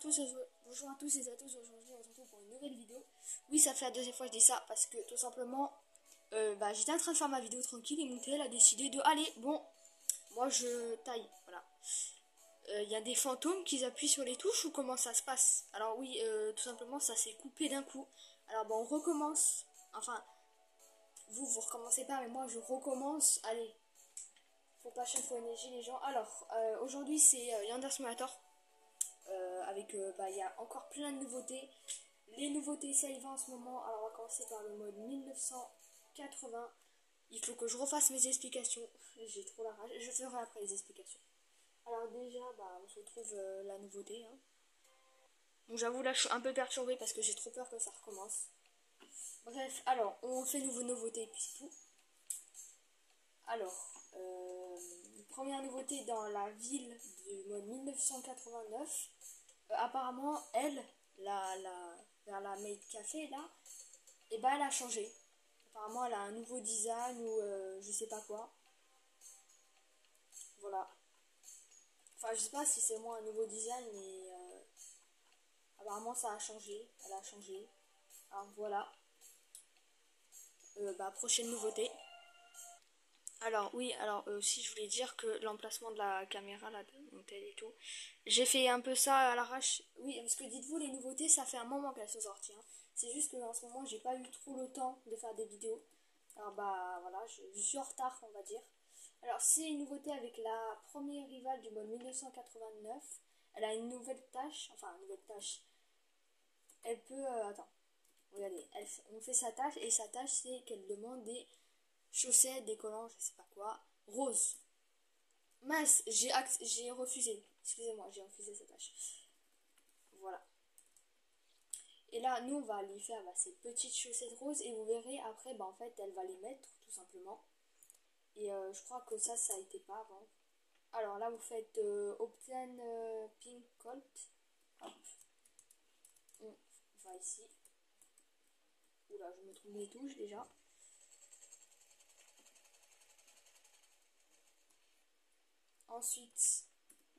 Bonjour à tous et à tous, aujourd'hui on se retrouve pour une nouvelle vidéo. Oui, ça fait la deuxième fois que je dis ça parce que tout simplement j'étais en train de faire ma vidéo tranquille et mon TL a décidé de allez, bon, moi je taille, voilà. Il y a des fantômes qui appuient sur les touches ou comment ça se passe? Alors oui, tout simplement ça s'est coupé d'un coup. Alors bon, on recommence, enfin, vous recommencez pas mais moi je recommence, allez. Faut pas chapeauter les gens. Alors, aujourd'hui c'est Yandere Simulator. Avec il y a encore plein de nouveautés. Les nouveautés ça y va en ce moment. Alors on va commencer par le mode 1980. Il faut que je refasse mes explications. J'ai trop la rage. Je ferai après les explications. Alors déjà on se retrouve la nouveauté. Hein. Donc j'avoue là je suis un peu perturbée parce que j'ai trop peur que ça recommence. Bref, alors on fait nouveau nouveauté et puis c'est tout. Alors, première nouveauté dans la ville du mode 1989. Apparemment, elle, vers la maid café là, et elle a changé. Apparemment, elle a un nouveau design ou je sais pas quoi. Voilà. Enfin, je sais pas si c'est moi un nouveau design, mais apparemment ça a changé. Elle a changé. Alors voilà. Prochaine nouveauté. Alors oui, alors aussi je voulais dire que l'emplacement de la caméra là, de mon tel et tout, j'ai fait un peu ça à l'arrache. Oui, parce que dites-vous les nouveautés, ça fait un moment qu'elles sont sorties. Hein. C'est juste que en ce moment j'ai pas eu trop le temps de faire des vidéos. Alors voilà, je suis en retard on va dire. Alors c'est une nouveauté avec la première rivale du mode 1989. Elle a une nouvelle tâche, enfin une nouvelle tâche. Elle peut, attends, regardez, on fait sa tâche et sa tâche c'est qu'elle demande des chaussettes, des collants, je sais pas quoi, rose. Mince, j'ai refusé. Excusez-moi, j'ai refusé cette tâche. Voilà. Et là, nous, on va lui faire ces petites chaussettes roses et vous verrez après, en fait, elle va les mettre tout simplement. Et je crois que ça a été pas avant. Alors là, vous faites Obtain Pink Colt. Hop. On va ici. Oula, je me trompe les touches déjà. Ensuite,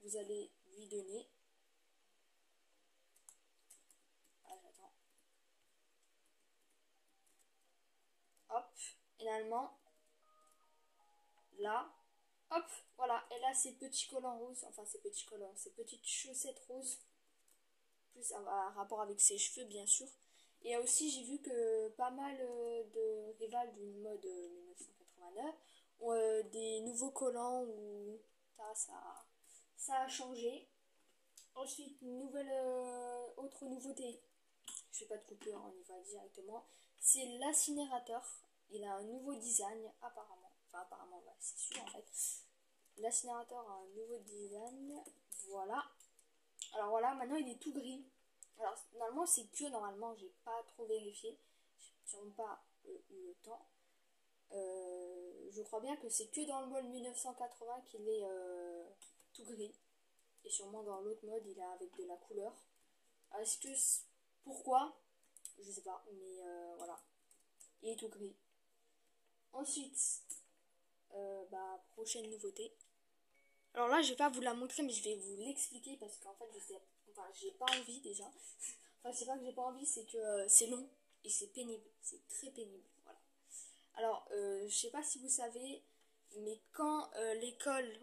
vous allez lui donner. Ah, j'attends. Hop. Et normalement, là, hop, voilà. Elle a ses petits collants roses. Enfin, ses petits collants, ses petites chaussettes roses. Plus un rapport avec ses cheveux, bien sûr. Et aussi, j'ai vu que pas mal de rivales du mode 1989 ont des nouveaux collants où ça a changé. Ensuite, nouvelle autre nouveauté. Je fais pas de coupure, on y va directement. C'est l'incinérateur. Il a un nouveau design, apparemment. Enfin, apparemment, c'est sûr en fait. L'incinérateur a un nouveau design. Voilà. Alors voilà, maintenant il est tout gris. Alors normalement c'est que normalement, j'ai pas trop vérifié. J'ai sûrement pas eu le temps. Je crois bien que c'est que dans le mode 1980 qu'il est tout gris. Et sûrement dans l'autre mode il est avec de la couleur. Est-ce que pourquoi? Je sais pas, mais voilà. Il est tout gris. Ensuite, prochaine nouveauté. Alors là, je vais pas vous la montrer, mais je vais vous l'expliquer parce qu'en fait, je sais, enfin, j'ai pas envie déjà. Enfin, c'est pas que j'ai pas envie, c'est que c'est long et c'est pénible. C'est très pénible. Voilà. Alors, je sais pas si vous savez, mais quand l'école,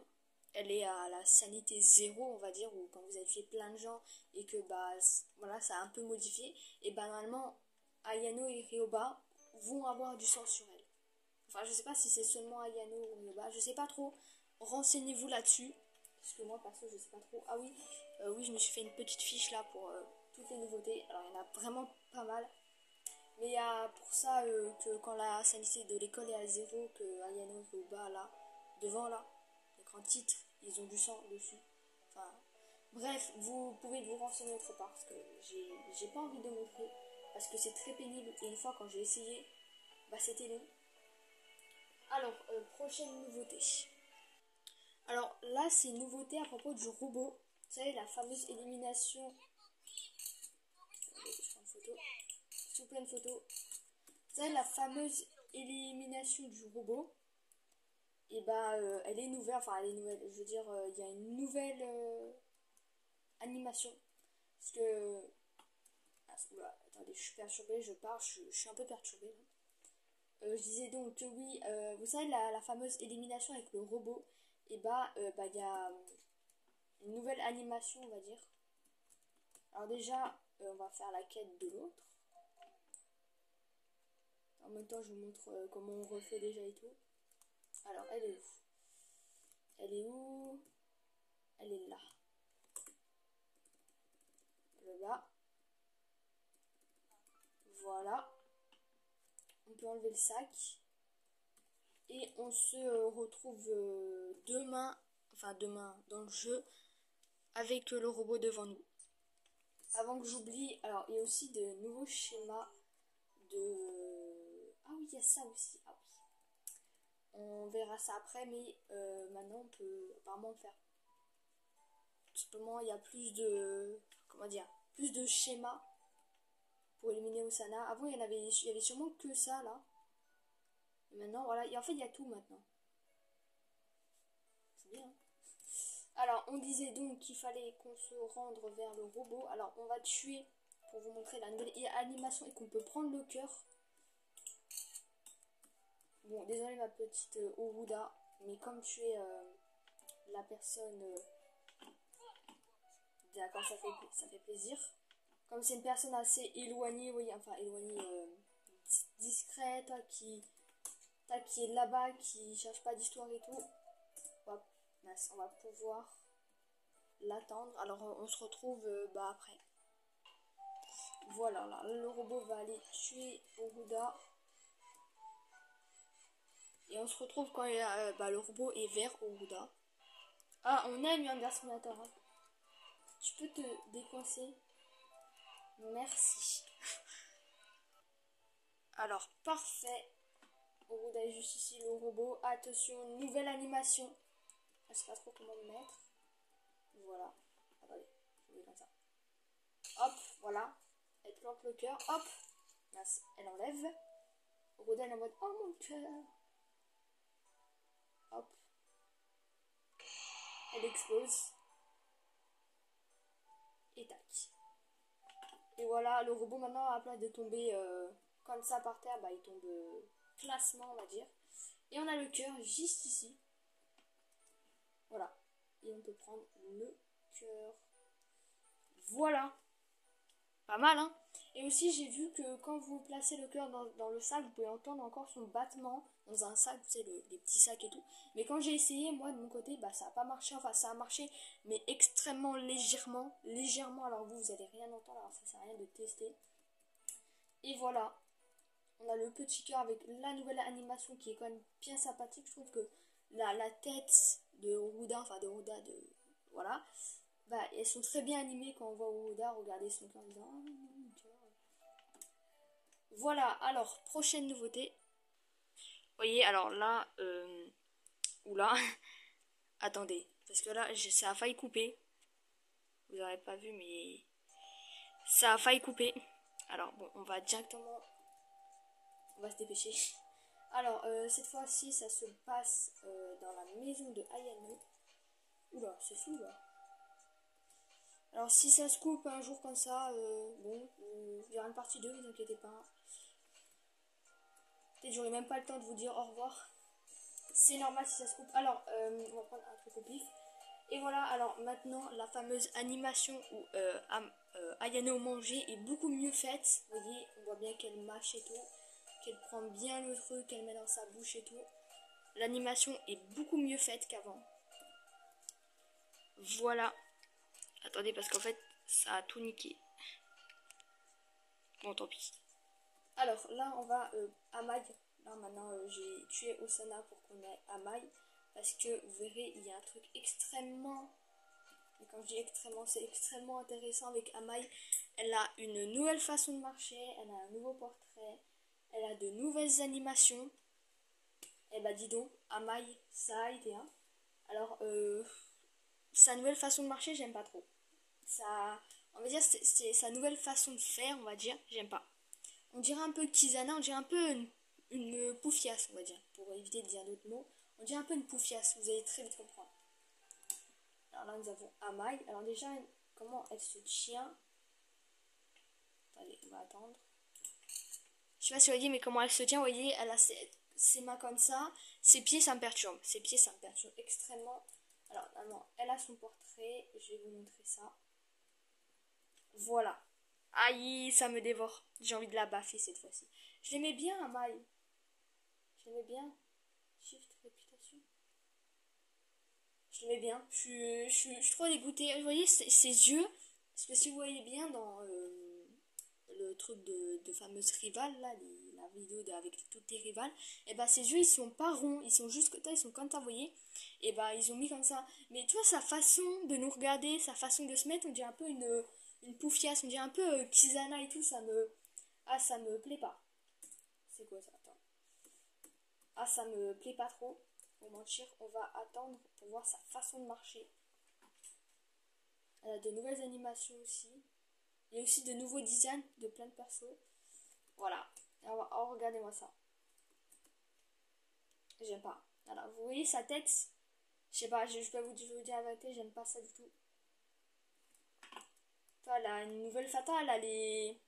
elle est à la sanité zéro, on va dire, ou quand vous avez fait plein de gens et que voilà, ça a un peu modifié, et normalement, Ayano et Ryoba vont avoir du sang sur elle. Enfin, je sais pas si c'est seulement Ayano ou Ryoba, je sais pas trop. Renseignez-vous là-dessus. Parce que moi, perso, je sais pas trop. Ah oui, oui, je me suis fait une petite fiche là pour toutes les nouveautés. Alors, il y en a vraiment pas mal. Mais il y a pour ça que quand la sanité de l'école est à zéro, que Ayano et Ryoba, là, devant, là, l'écran titre, ils ont du sang dessus. Enfin, bref, vous pouvez vous renseigner autre part. Parce que j'ai pas envie de montrer. Parce que c'est très pénible. Et une fois, quand j'ai essayé, c'était long. Alors, prochaine nouveauté. Alors là, c'est une nouveauté à propos du robot. Vous savez, la fameuse élimination. Attendez, je prends une photo. S'il vous plaît, une photo. Vous savez, la fameuse élimination du robot. Et elle est nouvelle. Enfin, elle est nouvelle. Je veux dire, il y a une nouvelle animation. Parce que... Ah, oula, attendez, je suis perturbée, je pars, je suis un peu perturbée. Je disais donc que oui, vous savez, la fameuse élimination avec le robot, et bah, il y a une nouvelle animation, on va dire. Alors déjà, on va faire la quête de l'autre. En même temps, je vous montre comment on refait déjà et tout. Alors, elle est où? Elle est où? Elle est là. Là. Voilà. On peut enlever le sac. Et on se retrouve demain, enfin demain dans le jeu, avec le robot devant nous. Avant que j'oublie, alors il y a aussi de nouveaux schémas de... Ah oui, il y a ça aussi. Ah oui. On verra ça après, mais maintenant on peut apparemment le faire. Tout simplement, il y a plus de... Comment dire? Plus de schémas pour éliminer Osana. Avant, il y avait sûrement que ça, là. Et maintenant, voilà. Et en fait, il y a tout maintenant. C'est bien. Alors, on disait donc qu'il fallait qu'on se rende vers le robot. Alors, on va tuer, pour vous montrer la nouvelle animation, et qu'on peut prendre le cœur. Bon, désolé ma petite Oruda, mais comme tu es la personne... D'accord, ça fait plaisir. Comme c'est une personne assez éloignée, oui, enfin éloignée, discrète, qui est là-bas, qui cherche pas d'histoire et tout, on va pouvoir l'attendre. Alors on se retrouve après. Voilà, là, le robot va aller tuer Oruda. Et on se retrouve quand le robot est vers Oruda. Ah, on a eu un garçonnateur. Hein. Tu peux te décoincer? Merci. Alors, parfait. Oruda est juste ici, le robot. Attention, nouvelle animation. Je sais pas trop comment le mettre. Voilà. Attendez, je vais comme ça. Hop, voilà. Elle plante le cœur. Hop. Elle enlève. Oruda elle est en mode oh mon cœur. Hop. Elle explose. Et tac. Et voilà, le robot maintenant, à la place de tomber comme ça par terre, il tombe classement, on va dire. Et on a le cœur juste ici. Voilà. Et on peut prendre le cœur. Voilà. Pas mal, hein. Et aussi, j'ai vu que quand vous placez le cœur dans le sac, vous pouvez entendre encore son battement dans un sac, vous savez, les petits sacs et tout. Mais quand j'ai essayé, moi, de mon côté, ça n'a pas marché. Enfin, ça a marché, mais extrêmement légèrement. Légèrement, alors vous allez rien entendre, alors ça sert à rien de tester. Et voilà. On a le petit cœur avec la nouvelle animation qui est quand même bien sympathique. Je trouve que la tête de Oruda, voilà. Elles sont très bien animées quand on voit Oruda regarder son cœur en disant oh, mon cœur. Voilà, alors, prochaine nouveauté. Vous voyez, alors là, oula, attendez, parce que là, ça a failli couper. Vous n'aurez pas vu, mais ça a failli couper. Alors, bon, on va directement, on va se dépêcher. Alors, cette fois-ci, ça se passe dans la maison de Ayano. Oula, c'est fou, là. Alors, si ça se coupe un jour comme ça, bon, il y aura une partie 2, ne vous inquiétez pas. Peut-être j'aurai même pas le temps de vous dire au revoir. C'est normal si ça se coupe. Alors, on va prendre un truc au pif. Et voilà, alors maintenant, la fameuse animation où Ayano manger est beaucoup mieux faite. Vous voyez, on voit bien qu'elle mâche et tout. Qu'elle prend bien le truc, qu'elle met dans sa bouche et tout. L'animation est beaucoup mieux faite qu'avant. Voilà. Attendez, parce qu'en fait, ça a tout niqué. Bon, tant pis. Alors, là, on va à Amai. Là, maintenant, j'ai tué Osana pour qu'on ait Amai. Parce que, vous verrez, il y a un truc extrêmement... Et quand je dis extrêmement, c'est extrêmement intéressant avec Amai. Elle a une nouvelle façon de marcher. Elle a un nouveau portrait. Elle a de nouvelles animations. Eh bah, dis donc, Amai, ça a été, hein. Alors, sa nouvelle façon de marcher, j'aime pas trop. Ça... On va dire, c'est sa nouvelle façon de faire, on va dire, j'aime pas. On dirait un peu Kizana, on dirait un peu une poufiasse, on va dire, pour éviter de dire d'autres mots. On dirait un peu une poufiasse, vous allez très vite comprendre. Alors là, nous avons Amai. Alors déjà, comment elle se tient? Allez, on va attendre. Je sais pas si vous voyez, mais comment elle se tient, vous voyez, elle a ses mains comme ça. Ses pieds, ça me perturbe. Ses pieds, ça me perturbe extrêmement. Alors, non, elle a son portrait. Je vais vous montrer ça. Voilà. Aïe, ça me dévore. J'ai envie de la baffer cette fois-ci. Je l'aimais bien, Amaï. Je l'aimais bien. Shift, réputation. Je l'aimais bien. Je suis trop dégoûtée. Vous voyez, ses yeux. Parce que si vous voyez bien dans le truc de fameuse rivale, là, la vidéo avec toutes les rivales, et bah ses yeux, ils sont pas ronds. Ils sont juste, ils sont comme ça, vous voyez. Et bah, ils ont mis comme ça. Mais tu vois, sa façon de nous regarder, sa façon de se mettre, on dirait un peu une poufiasse. On dirait un peu Kizana et tout. Ça me plaît pas. C'est quoi ça? Attends. Ah, ça me plaît pas trop. Pour mentir, on va attendre pour voir sa façon de marcher. Elle a de nouvelles animations aussi. Il y a aussi de nouveaux designs de plein de persos. Voilà. Alors, oh, regardez-moi ça. J'aime pas. Alors, vous voyez sa tête? Je sais pas, je peux vous dire la vérité, j'aime pas ça du tout. Toi, elle a une nouvelle Fata, elle a les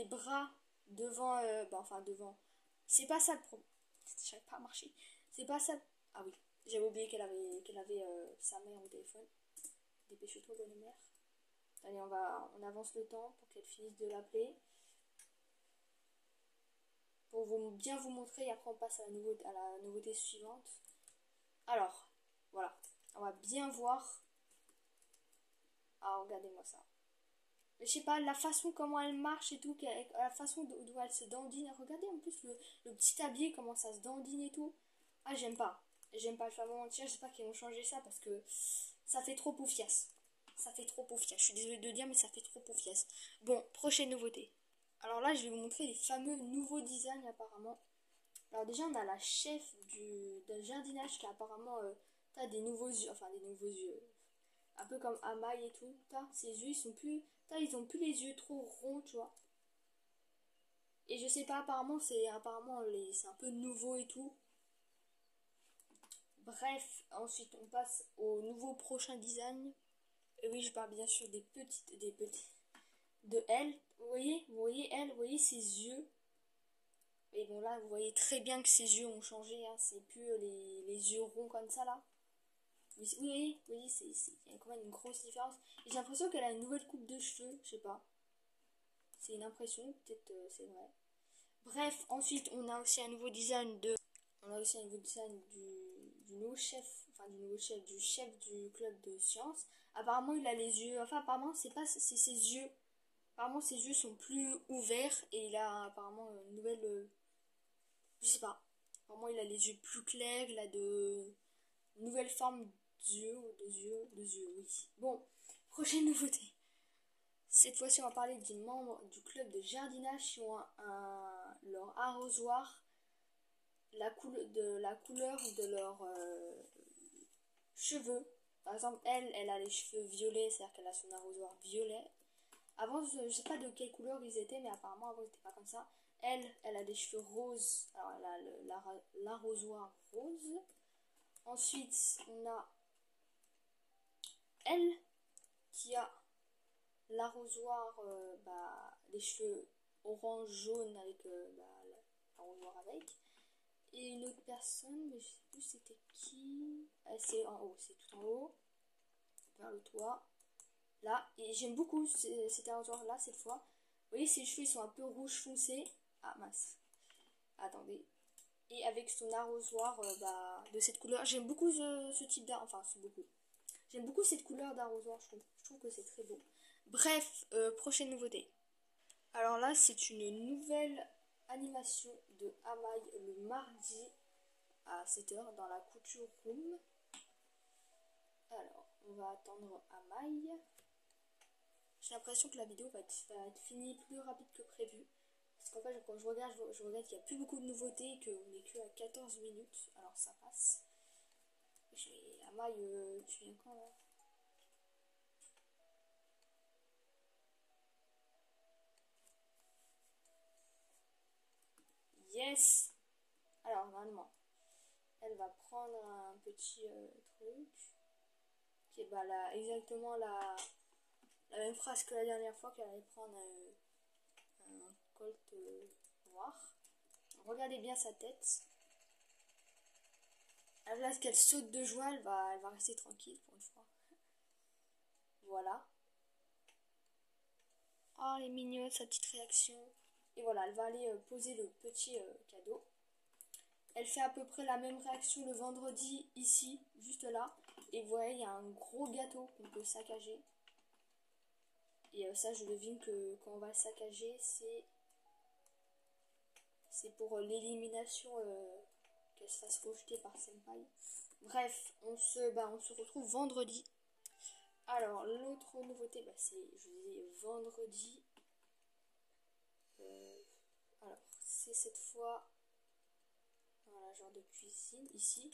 bras devant, enfin devant. C'est pas ça le problème. J'arrive pas à marcher. C'est pas ça. Ah oui, j'avais oublié qu'elle avait sa mère au téléphone. Dépêche-toi, bonne mère. Allez, on avance le temps pour qu'elle finisse de l'appeler. Pour bien vous montrer, et après on passe à la nouveauté suivante. Alors, voilà. On va bien voir. Ah, regardez-moi ça. Mais je sais pas, la façon comment elle marche et tout, la façon d'où elle se dandine. Regardez en plus le petit tablier, comment ça se dandine et tout. Ah, j'aime pas. J'aime pas, je vais pas mentir, j'espère qu'ils vont changer ça parce que ça fait trop poufiasse. Ça fait trop poufiasse. Je suis désolée de le dire, mais ça fait trop poufiasse. Bon, prochaine nouveauté. Alors là, je vais vous montrer les fameux nouveaux designs apparemment. Alors déjà, on a la chef d'un jardinage qui a apparemment t'as des nouveaux yeux, enfin des nouveaux yeux. Un peu comme Amaï et tout. Ses yeux, ils ont plus les yeux trop ronds, tu vois. Et je sais pas, apparemment, c'est un peu nouveau et tout. Bref, ensuite, on passe au nouveau prochain design. Et oui, je parle bien sûr des petits, de elle. Vous voyez elle, vous voyez ses yeux. Et bon, là, vous voyez très bien que ses yeux ont changé, hein. C'est plus les yeux ronds comme ça, là. Oui, il y a quand même une grosse différence. Et j'ai l'impression qu'elle a une nouvelle coupe de cheveux, je sais pas. C'est une impression, peut-être c'est vrai. Bref, ensuite on a aussi un nouveau design du nouveau chef, du chef du club de sciences. Apparemment il a les yeux, enfin apparemment c'est ses yeux. Apparemment ses yeux sont plus ouverts et il a apparemment une nouvelle, je sais pas. Apparemment il a les yeux plus clairs, il a de nouvelles formes d'yeux, oui. Bon, prochaine nouveauté. Cette fois-ci, on va parler des membres du club de jardinage qui ont leur arrosoir, la couleur de leurs cheveux. Par exemple, elle a les cheveux violets, c'est-à-dire qu'elle a son arrosoir violet. Avant, je ne sais pas de quelle couleur ils étaient, mais apparemment, avant, ils n'étaient pas comme ça. Elle a des cheveux roses, alors elle a l'arrosoir rose. Ensuite, on a elle qui a l'arrosoir, les cheveux orange jaune avec l'arrosoir avec. Et une autre personne, mais je sais plus c'était qui. C'est en haut, c'est tout en haut, vers le toit. Là, et j'aime beaucoup cet arrosoir là cette fois. Vous voyez, ses cheveux ils sont un peu rouge foncé. Ah mince. Attendez. Et avec son arrosoir de cette couleur. J'aime beaucoup ce type d'arrosoir. Enfin, c'est beaucoup. J'aime beaucoup cette couleur d'arrosoir, je trouve. Je trouve que c'est très beau. Bref, prochaine nouveauté. Alors là, c'est une nouvelle animation de Amaï le mardi à 7h dans la couture room. Alors, on va attendre Amaï. J'ai l'impression que la vidéo va être finie plus rapide que prévu. Parce qu'en fait, quand je regarde qu'il n'y a plus beaucoup de nouveautés et qu'on n'est que à 14 minutes. Alors ça passe. Amaï, tu viens quand là? Yes! Alors, normalement, elle va prendre un petit truc. Qui est exactement la même phrase que la dernière fois qu'elle allait prendre un colt noir. Regardez bien sa tête. À la place qu'elle saute de joie, elle va rester tranquille pour une fois. Voilà. Oh, elle est mignonne, sa petite réaction. Et voilà, elle va aller poser le petit cadeau. Elle fait à peu près la même réaction le vendredi ici, juste là. Et vous voyez, il y a un gros gâteau qu'on peut saccager. Et ça, je devine que quand on va le saccager, c'est pour l'élimination qu'elle se fasse rejeter par Senpai. Bref, on se retrouve vendredi. Alors, l'autre nouveauté, c'est, je vous disais, vendredi. Alors, c'est cette fois, voilà, genre de cuisine, ici.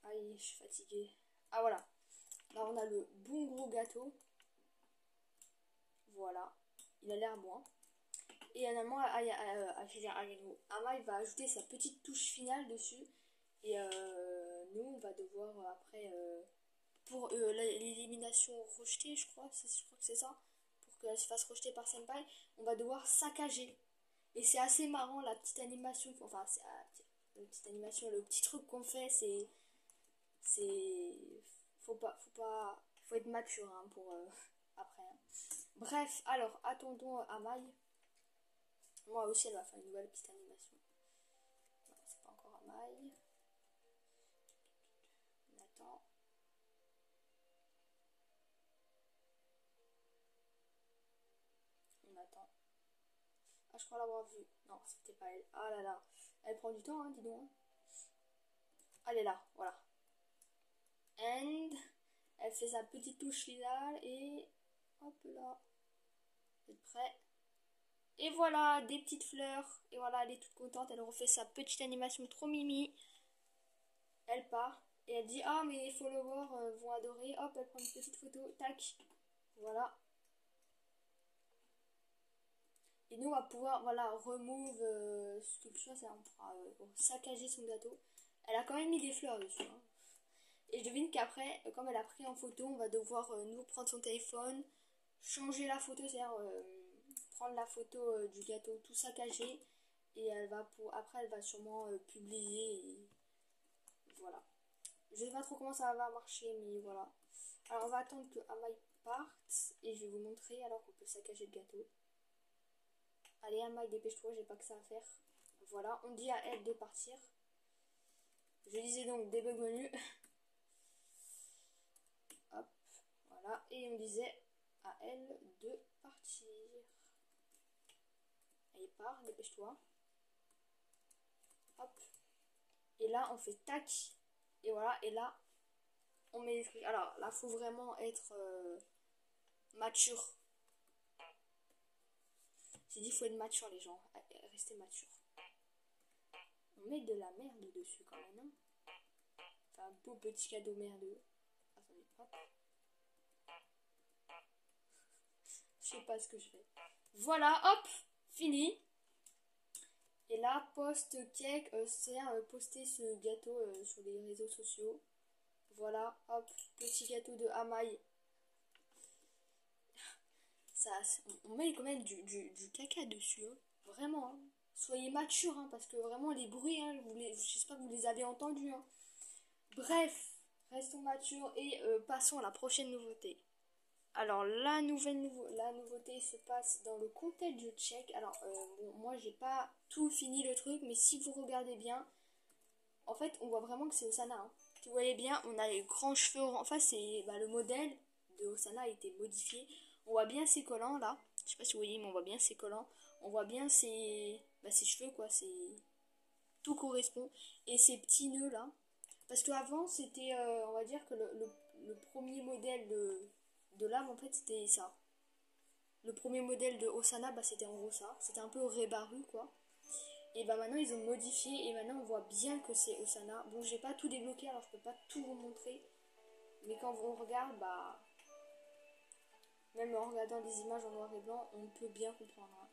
Aïe, je suis fatiguée. Ah, voilà. Là, on a le bon gros gâteau. Voilà. Il a l'air moins. Et finalement, Ama, il va ajouter sa petite touche finale dessus. Et nous, on va devoir après, pour l'élimination rejetée, je crois que c'est ça, pour qu'elle se fasse rejeter par Senpai, on va devoir saccager. Et c'est assez marrant la petite animation, enfin, c'est la petite animation, le petit truc qu'on fait, faut être mature hein, pour après. Hein. Bref, alors attendons Amaï. Moi aussi, elle va faire une nouvelle petite animation. Non, c'est pas encore Amaï. On attend. On attend. Ah, je crois l'avoir vue. Non, c'était pas elle. Ah là là. Elle prend du temps, hein, dis donc. Elle est là, voilà. And elle fait sa petite touche finale et hop là. Vous êtes prêts? Et voilà, des petites fleurs. Et voilà, elle est toute contente. Elle refait sa petite animation trop mimi. Elle part. Et elle dit, ah, mes followers vont adorer. Hop, elle prend une petite photo. Tac. Voilà. Et nous, on va pouvoir, voilà, remove sculpture. Ça, on pourra saccager son gâteau. Elle a quand même mis des fleurs dessus. Hein. Et je devine qu'après, comme elle a pris en photo, on va devoir nous prendre son téléphone, changer la photo, c'est-à-dire prendre la photo du gâteau tout saccagé. Et après, elle va sûrement publier. Et voilà. Je sais pas trop comment ça va marcher, mais voilà. Alors, on va attendre que Amaï parte. Et je vais vous montrer alors qu'on peut saccager le gâteau. Allez, Amaï, dépêche-toi, j'ai pas que ça à faire. Voilà, on dit à elle de partir. Je disais donc debug menu. Hop, voilà. Et on disait à elle de partir. Elle part, dépêche-toi. Hop. Et là, on fait tac. Et voilà, et là, on met les trucs. Alors, là, faut vraiment être mature. J'ai dit, faut être mature, les gens. Restez mature. On met de la merde dessus, quand même. Hein. C'est un beau petit cadeau merdeux. Attendez, hop. Je sais pas ce que je fais. Voilà, hop, fini. Et là, post cake, c'est poster ce gâteau sur les réseaux sociaux. Voilà, hop, petit gâteau de Amaï. Ça, on met quand même du caca dessus, hein. Vraiment. Hein. Soyez mature, hein, parce que vraiment les bruits, hein, j'espère que vous les avez entendus. Hein. Bref, restons matures et passons à la prochaine nouveauté. Alors la nouveauté se passe dans le contexte du check. Alors bon, moi j'ai pas tout fini le truc, mais si vous regardez bien, en fait on voit vraiment que c'est Osana. Hein. Vous voyez bien, on a les grands cheveux. Enfin c'est le modèle de Osana a été modifié. On voit bien ses collants là. Je sais pas si vous voyez, mais on voit bien ses collants. On voit bien ses cheveux quoi. Tout correspond et ces petits nœuds là. Parce qu'avant c'était, on va dire que le premier modèle de l'âme en fait c'était ça. Le premier modèle de Osana c'était en gros ça. C'était un peu rébaru quoi. Et maintenant ils ont modifié et maintenant on voit bien que c'est Osana. Bon j'ai pas tout débloqué alors je peux pas tout vous montrer. Mais quand on regarde même en regardant des images en noir et blanc on peut bien comprendre. Hein.